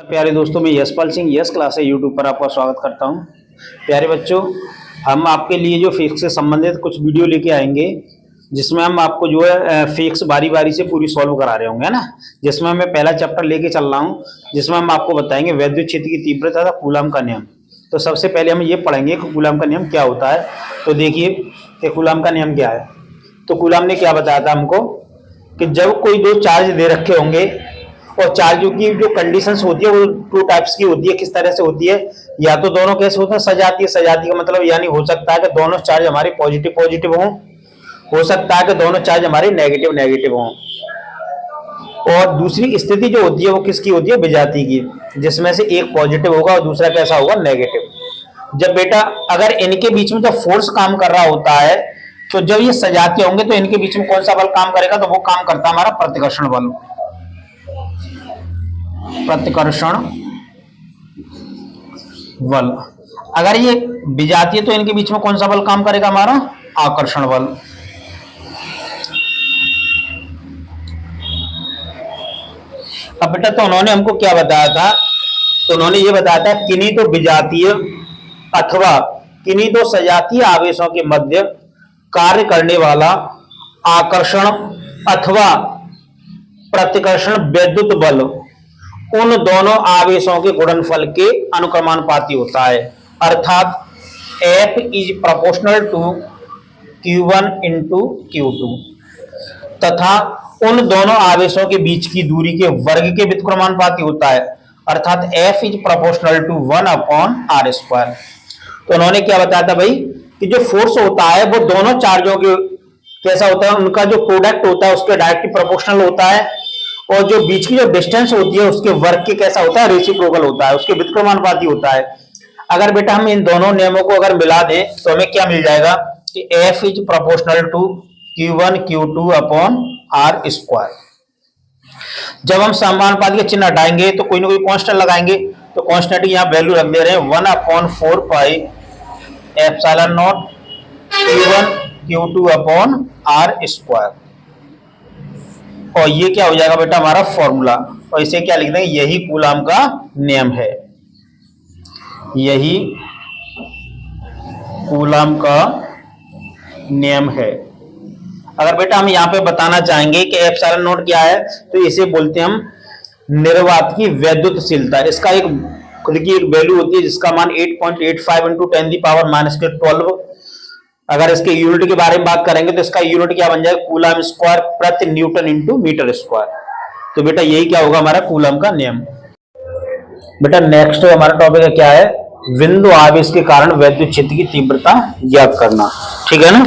प्यारे दोस्तों, मैं यशपाल सिंह यश क्लास है यूट्यूब पर आपका स्वागत करता हूं। प्यारे बच्चों, हम आपके लिए जो फिजिक्स से संबंधित कुछ वीडियो लेके आएंगे जिसमें हम आपको जो है फिजिक्स बारी बारी से पूरी सॉल्व करा रहे होंगे, है ना। जिसमें मैं पहला चैप्टर लेके चल रहा हूं जिसमें हम आपको बताएंगे वैद्युत क्षेत्र की तीव्रता तथा कूलम का नियम। तो सबसे पहले हम ये पढ़ेंगे कि कूलम का नियम क्या होता है। तो देखिए कि कूलम का नियम क्या है। तो कूलम ने क्या बताया था हमको कि जब कोई दो चार्ज दे रखे होंगे और चार्जों की जो कंडीशंस होती है वो टू टाइप्स की होती है। किस तरह से होती है? या तो दोनों कैसे होते हैं, सजातीय। सजातीय का मतलब यानी हो सकता है कि दोनों चार्ज हमारे पॉजिटिव पॉजिटिव हों, हो सकता है कि दोनों चार्ज हमारे नेगेटिव नेगेटिव हों। और दूसरी स्थिति जो होती है वो किसकी होती है? विजातीय की, जिसमें से एक पॉजिटिव होगा और दूसरा कैसा होगा? नेगेटिव। जब बेटा अगर इनके बीच में जब फोर्स काम कर रहा होता है तो जब ये सजातीय होंगे तो इनके बीच में कौन सा बल काम करेगा? तो वो काम करता है हमारा प्रतिकर्षण बल। प्रतिकर्षण बल। अगर ये विजातीय तो इनके बीच में कौन सा बल काम करेगा? हमारा आकर्षण बल। अब बेटा तो उन्होंने हमको क्या बताया था? तो उन्होंने ये बताया था किन्हीं तो विजातीय अथवा किन्हीं तो सजातीय आवेशों के मध्य कार्य करने वाला आकर्षण अथवा प्रतिकर्षण वैद्युत बल उन दोनों आवेशों के गुणनफल के अनुक्रमानुपाती होता है। अर्थात F is proportional to Q1 into Q2 तथा उन दोनों आवेशों के बीच की दूरी के वर्ग के व्युत्क्रमानुपाती होता है। अर्थात F is proportional to 1/r²। तो उन्होंने क्या बताया था भाई कि जो फोर्स होता है वो दोनों चार्जों के कैसा होता है? उनका जो प्रोडक्ट होता है उसके डायरेक्टली प्रोपोर्शनल होता है और जो बीच की जो डिस्टेंस होती है उसके वर्ग के कैसा होता है? रेसिप्रोकल होता है, उसके व्युत्क्रमानुपाती होता है। अगर बेटा हम इन दोनों नियमों को अगर मिला दें तो हमें क्या मिल जाएगा कि F is proportional to Q1 Q2/r²। जब हम समानुपाती के चिन्ह हटाएंगे तो कोई ना कोई कांस्टेंट लगाएंगे। तो कांस्टेंट की यहाँ वैल्यू रख दे रहे हैं 1/4πε0 Q1 Q2/r²। और ये क्या हो जाएगा बेटा? हमारा फॉर्मूला। और इसे क्या लिख देंगे? यही कूलम का नियम है। यही कूलम का नियम है। अगर बेटा हम यहाँ पे बताना चाहेंगे कि ε0 क्या है तो इसे बोलते हैं हम निर्वात की वैद्युतशीलता। इसका एक खुद की एक वैल्यू होती है जिसका मान 8.85 × 10⁻⁻12। अगर इसके यूनिट के बारे में बात करेंगे तो इसका यूनिट क्या बन जाएगा? कूलम स्क्वायर प्रति न्यूटन इंटू मीटर स्क्वायर। तो बेटा यही क्या होगा? हमारा कूलम का नियम। बेटा नेक्स्ट हमारा टॉपिक है क्या है? बिंदु आवेश के कारण वैद्युत क्षेत्र की तीव्रता ज्ञात करना। ठीक है ना।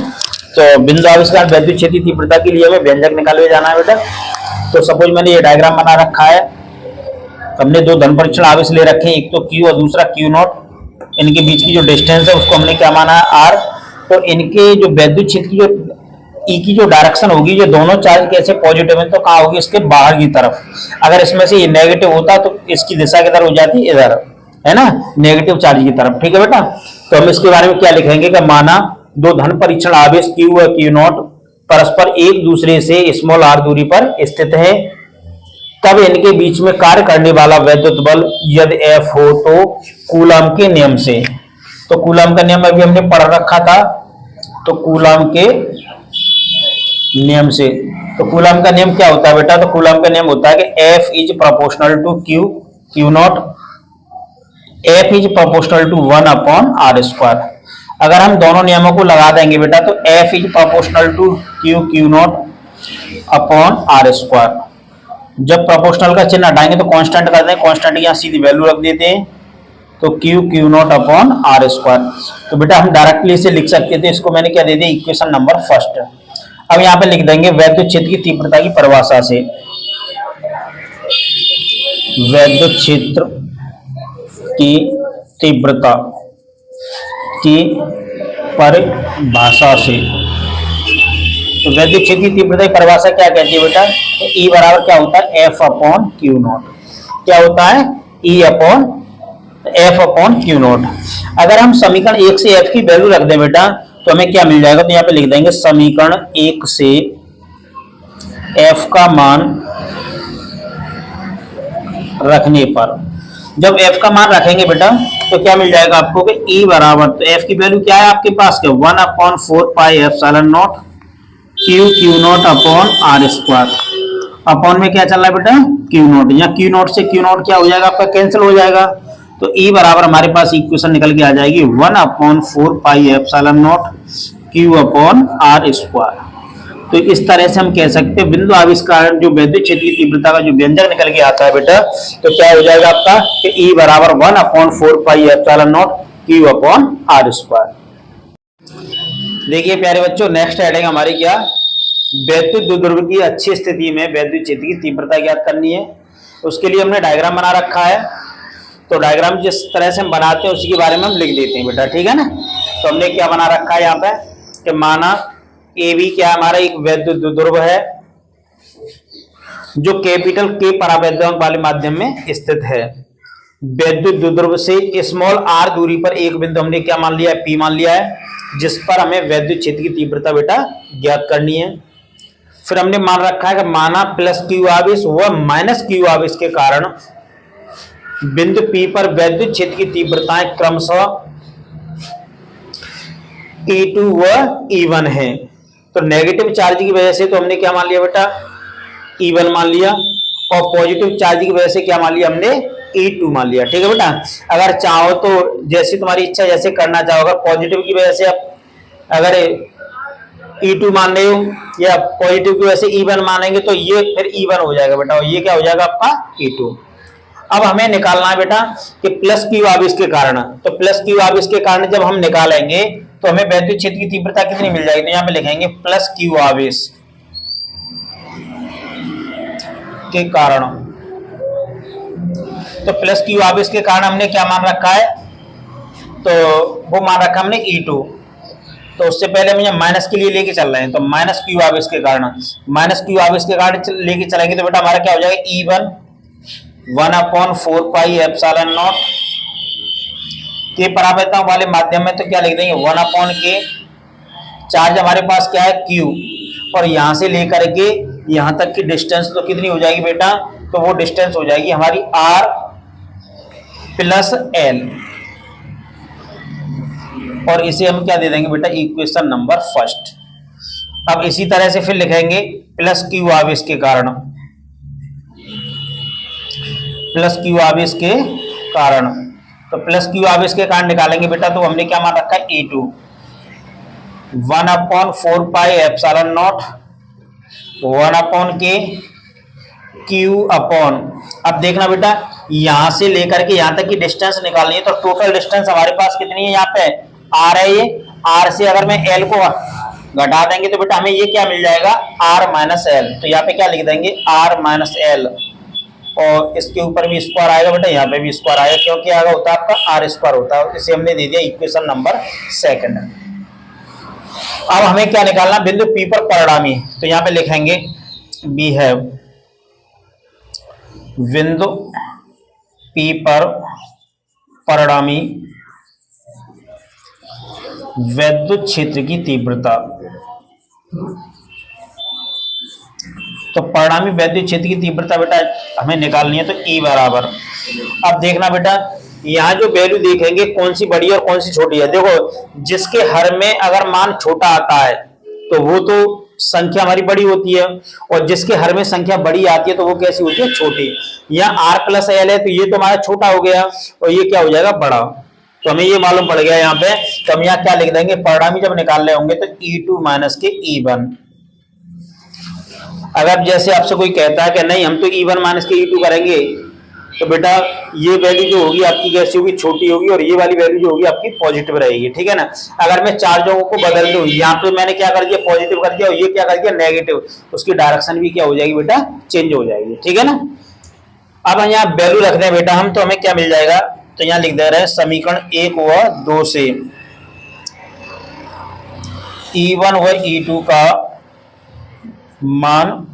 तो बिंदु आवेश के कारण वैद्युत क्षेत्र की तीव्रता के लिए हमें व्यंजक निकाल के जाना है बेटा। तो सपोज मैंने ये डायग्राम बना रखा है। हमने दो धन परीक्षण आवेश ले रखे हैं, एक तो Q और दूसरा Q0। इनके बीच की जो डिस्टेंस है उसको हमने क्या माना है? R। तो इनके जो वैद्युत क्षेत्र की जो ई की जो डायरेक्शन होगी, जो दोनों चार्ज कैसे पॉजिटिव है तो कहाँ होगी? इसके बाहर की तरफ। अगर इसमें से ये नेगेटिव होता तो इसकी दिशा किधर हो जाती? इधर, है ना, नेगेटिव चार्ज की तरफ। ठीक है बेटा। तो हम इसके बारे में क्या लिखेंगे कि माना दो धन परीक्षण आवेश Q और Q0 परस्पर एक दूसरे से स्मॉल r दूरी पर स्थित है, तब इनके बीच में कार्य करने वाला वैद्युत बल यदि F हो तो कूलम के नियम से। तो कूलम का नियम अभी हमने पढ़ रखा था। तो कूलम के नियम से, तो कूलम का नियम क्या होता है बेटा? तो कूलम का नियम होता है कि F is proportional to Q0। F is proportional to 1/r²। अगर हम दोनों नियमों को लगा देंगे बेटा तो F is proportional to Q0/r²। जब प्रोपोर्शनल का चिन्ह हटाएंगे तो कांस्टेंट कर दें। कांस्टेंट की यहाँ सीधी वैल्यू रख देते हैं तो Q0/r²। तो बेटा हम डायरेक्टली इसे लिख सकते थे। इसको मैंने क्या दे दिया? Equation number first. अब यहाँ पे लिख देंगे वैद्युत क्षेत्र की तीव्रता की परिभाषा से। वैद्युत क्षेत्र की तीव्रता की परिभाषा से। तो वैद्युत क्षेत्र की तीव्रता की परिभाषा क्या कहती है बेटा? तो E बराबर क्या होता है? F/Q0। क्या होता है? F/Q0। अगर हम समीकरण 1 से F की वैल्यू रख दें बेटा तो हमें क्या मिल जाएगा? तो यहाँ पे लिख देंगे समीकरण 1 से F का मान रखने पर। जब f का मान रखेंगे बेटा तो क्या मिल जाएगा आपको कि e बराबर, तो f की वैल्यू क्या है आपके पास K 1/4πε0 q naught upon r square. Upon में क्या चल रहा है बेटा क्यू नॉट, या क्यू नॉट से क्यू नॉट क्या हो जाएगा आपका कैंसिल हो जाएगा, तो e बराबर हमारे पास इक्वेशन निकल के आ जाएगी 1/4πε0 क्यू अपॉन आर स्क्वायर। तो इस तरह से हम कह सकते हैं बिंदु आविष्कार जो विद्युत क्षेत्र की तीव्रता का जो व्यंजक निकल के आता है बेटा, तो क्या हो जाएगा आपका कि E बराबर 1/4πε0 क्यू अपॉन आर स्क्वायर। देखिए प्यारे बच्चों, नेक्स्ट हेडिंग हमारी क्या, वैद्युत द्विध्रुव की अच्छी स्थिति में वैद्युत क्षेत्र की तीव्रता ज्ञात करनी है। उसके लिए हमने डायग्राम बना रखा है, तो डायग्राम जिस तरह से हम बनाते हैं उसी के बारे में हम लिख देते हैं बेटा, ठीक है ना। तो हमने क्या बना रखा है यहाँ पे कि माना ए बी क्या हमारा एक वैद्युत द्विध्रुव है जो कैपिटल के परावैद्युत वाले माध्यम में स्थित है। वैद्युत द्विध्रुव से स्मॉल आर दूरी पर एक बिंदु हमने क्या मान लिया है, पी मान लिया है, जिस पर हमें वैद्युत क्षेत्र की तीव्रता बेटा ज्ञात करनी है। फिर हमने मान रखा है कि माना प्लस क्यू आवेश व माइनस क्यू आवेश के कारण बिंदु पी पर वैद्युत क्षेत्र की तीव्रताएं क्रमशः E2 व E1 है। तो नेगेटिव चार्ज की वजह से तो हमने क्या मान लिया बेटा E1 मान लिया, और पॉजिटिव चार्ज की वजह से क्या मान लिया हमने E2 मान लिया, ठीक है बेटा। अगर चाहो तो जैसी तुम्हारी इच्छा जैसे करना चाहो, अगर पॉजिटिव की वजह से आप अगर E2 मान रहे हो या पॉजिटिव की वजह से E1 मानेंगे तो ये फिर E1 हो जाएगा बेटा, और ये क्या हो जाएगा आपका E2। अब हमें निकालना है बेटा कि प्लस क्यू आवेश के कारण, तो प्लस क्यू आवेश के कारण जब हम निकालेंगे तो हमें वैद्युत क्षेत्र की तीव्रता कितनी मिल जाएगी, तो यहाँ पे लिखेंगे प्लस क्यू आवेश के कारण। तो प्लस क्यू आवेश के कारण हमने क्या मान रखा है, तो वो मान रखा हमने E2। तो उससे पहले हम यहाँ माइनस के लिए लेके चल रहे हैं, तो माइनस क्यू आवेश के कारण, माइनस क्यू आवेश के कारण लेके चलेंगे तो बेटा हमारा क्या हो जाएगा E1 1/4πε0 के परावैद्युत वाले माध्यम में, तो क्या लिख देंगे 1/k। चार्ज हमारे पास क्या है Q, और यहां से लेकर के यहां तक की डिस्टेंस तो कितनी हो जाएगी बेटा, तो वो डिस्टेंस हो जाएगी हमारी R प्लस L, और इसे हम क्या दे देंगे बेटा इक्वेशन नंबर फर्स्ट। अब इसी तरह से फिर लिखेंगे प्लस क्यू आवेश के कारण, प्लस क्यू आवेश के कारण, तो प्लस क्यू आवेश के कारण निकालेंगे बेटा, तो हमने क्या मान रखा है E2 1/4πε0 1/k क्यू अपॉन। अब देखना बेटा यहां से लेकर के यहां तक की डिस्टेंस निकालनी है, तो टोटल डिस्टेंस हमारे पास कितनी है, यहाँ पे R है, ये R से अगर मैं L को घटा देंगे तो बेटा हमें ये क्या मिल जाएगा R माइनस L। तो यहाँ पे क्या लिख देंगे R माइनस L, और इसके ऊपर भी स्क्वायर आएगा बेटा, यहाँ पे भी स्क्वायर आएगा, क्योंकि आगे होता है आपका R स्क्वायर होता है। इसे हमने दे दिया इक्वेशन नंबर सेकंड। अब हमें क्या निकालना, बिंदु P पर परिणामी, तो यहाँ पे लिखेंगे वी हैव बिंदु P पर परिणामी वैद्युत क्षेत्र की तीव्रता। तो परिणामी वैद्युत क्षेत्र की तीव्रता बेटा हमें निकालनी है, तो E बराबर, अब देखना बेटा यहाँ जो वैल्यू देखेंगे कौन सी बड़ी और कौन सी छोटी है। देखो जिसके हर में अगर मान छोटा आता है तो वो तो संख्या हमारी बड़ी होती है, और जिसके हर में संख्या बड़ी आती है तो वो कैसी होती है छोटी। यहाँ R प्लस L है तो ये तो हमारा छोटा हो गया, और ये क्या हो जाएगा बड़ा। तो हमें ये मालूम पड़ गया यहाँ पे, तो हम यहाँ क्या लिख देंगे, परिणामी जब निकाल रहे होंगे तो E2 माइनस के E1। अगर जैसे आपसे कोई कहता है कि नहीं हम तो E1 माइनस के E2 करेंगे, तो बेटा ये वैल्यू जो होगी आपकी कैसी होगी, छोटी होगी, और ये वाली वैल्यू जो होगी आपकी पॉजिटिव रहेगी, ठीक है ना। अगर मैं चार्जों को बदल दूं, यहाँ पे मैंने क्या कर दिया पॉजिटिव कर दिया, और ये क्या कर दिया नेगेटिव, उसकी डायरेक्शन भी क्या हो जाएगी बेटा चेंज हो जाएगी, ठीक है ना। अब यहाँ वैल्यू रख दें बेटा हम, तो हमें क्या मिल जाएगा, तो यहाँ लिख दे रहे हैं समीकरण 1 व 2 से E1 व E2 का मान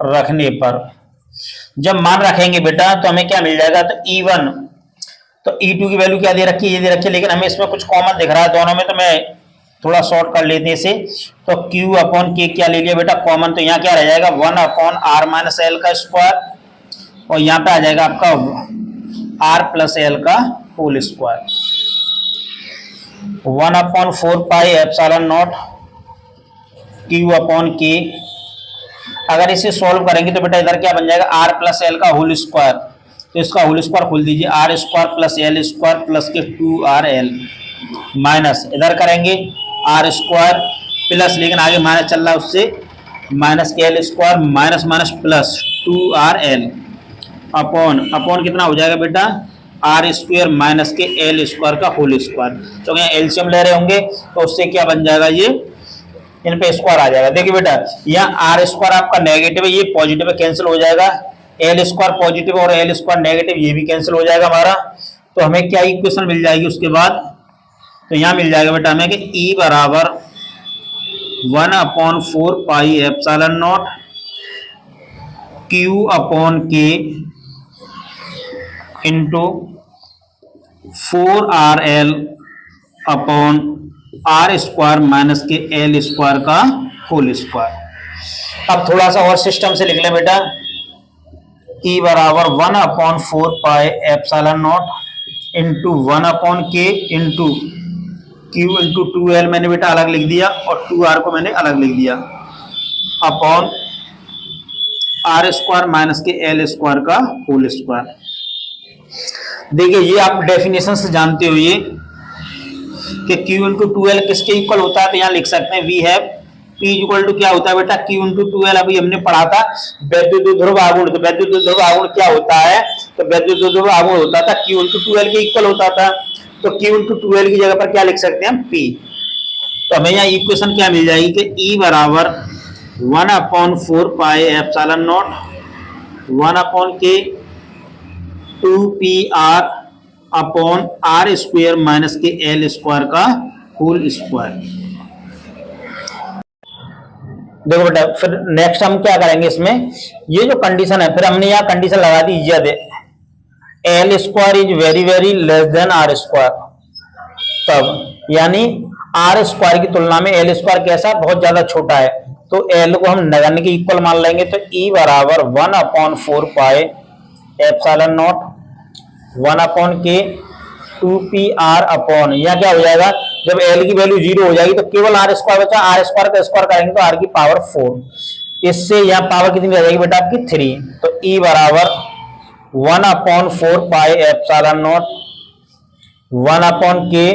रखने पर, जब मान रखेंगे बेटा तो हमें क्या मिल जाएगा, तो E1, तो E2 की वैल्यू क्या दे रखी है, ये दे रखी है, लेकिन हमें इसमें कुछ कॉमन दिख रहा है दोनों में, तो मैं थोड़ा शॉर्ट कर लेते हैं इसे। तो Q अपॉन K क्या ले लिया बेटा कॉमन, तो यहाँ क्या रह जाएगा 1/R माइनस L का स्क्वायर, और यहाँ पे आ जाएगा आपका r प्लस एल का whole square 1/4 pi epsilon naught Q upon K. अगर इसे सॉल्व करेंगे तो बेटा इधर क्या बन जाएगा r प्लस एल का होल स्क्वायर, तो इसका होल स्क्वायर खोल दीजिए r square plus L square plus के 2rl माइनस इधर करेंगे r स्क्वायर प्लस, लेकिन आगे माइनस चल रहा है उससे minus K L square minus minus plus 2rl upon कितना हो जाएगा बेटा are square minus K L square का होल स्क्वायर। तो यहाँ एलसीएम ले रहे होंगे तो उससे क्या बन जाएगा, ये इन पे स्क्वायर आ जाएगा। देखिए बेटा यहाँ आर स्क्वायर आपका नेगेटिव है, ये पॉजिटिव है, कैंसिल हो जाएगा। एल स्क्वायर पॉजिटिव और एल स्क्वायर नेगेटिव, ये भी कैंसिल हो जाएगा हमारा। तो हमें क्या इक्वेशन मिल जाएगी उसके बाद, तो यहाँ मिल जाएगा बेटा हमें कि ई बराबर 1/4 pi epsilon naught Q upon K into 4rl upon r square minus K L square का होल स्क्वायर। अब थोड़ा सा और सिस्टम से लिख लें बेटा, ई बराबर 1/4 pi epsilon not into 1/k into Q into 2l मैंने बेटा अलग लिख दिया और 2r को मैंने अलग लिख दिया upon r square minus K L square का होल स्क्वायर। देखिए ये आप डेफिनेशन से जानते हो ये कि Q इंटू 2L किसके इक्वल होता है, तो यहाँ लिख सकते हैं we have P equal to क्या होता है बेटा Q इंटू 2L। अभी हमने पढ़ा था वैद्युत ध्रुव आघूर्ण, तो वैद्युत ध्रुव आघूर्ण क्या होता है, तो वैद्युत ध्रुव आघूर्ण होता था Q इंटू 2L के इक्वल होता था। तो Q इंटू 2L की जगह पर क्या लिख सकते हैं हम P। तो हमें यहाँ इक्वेशन क्या मिल जाएगी कि E बराबर 1/4 pi epsilon naught 1/k 2pr upon r square minus K L square का होल स्क्वायर। देखो बेटा फिर नेक्स्ट हम क्या करेंगे इसमें, ये जो कंडीशन है फिर हमने यहाँ कंडीशन लगा दी is that L square is very very less than R square, तब यानी आर स्क्वायर की तुलना में एल स्क्वायर कैसा बहुत ज्यादा छोटा है, तो एल को हम नगण्य के इक्वल मान लेंगे। तो ई बराबर 1/4 pi epsilon naught 1/k 2pr upon, यह क्या हो जाएगा जब l की वैल्यू 0 हो जाएगी तो केवल आर स्क्वायर बचा, आर स्क्वायर का स्क्वायर करेंगे तो r की पावर 4, इससे यह पावर कितनी रह जाएगी बेटा आपकी 3। तो e बराबर 1/4 pi epsilon naught 1/k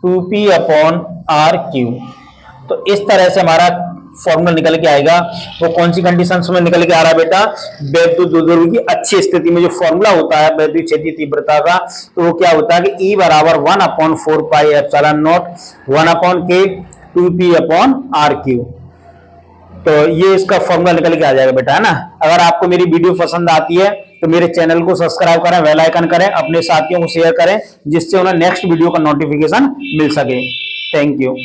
2p upon r Q. तो इस तरह से हमारा फॉर्मूला निकल के आएगा। वो कौन सी कंडीशंस में निकल के आ रहा है बेटा, वैद्युत ध्रुव की अच्छी स्थिति में जो फॉर्मूला होता है वैद्युत क्षेत्रीय तीव्रता का, तो वो क्या होता है कि E बराबर 1/4 pi epsilon naught 1/k 2p upon r Q. तो ये इसका फॉर्मूला निकल के आ जाएगा बेटा, है ना। अगर आपको मेरी वीडियो पसंद आती है तो मेरे चैनल को सब्सक्राइब करें, बेल आइकन करें, अपने साथियों को शेयर करें जिससे उन्हें नेक्स्ट वीडियो का नोटिफिकेशन मिल सके। Thank you.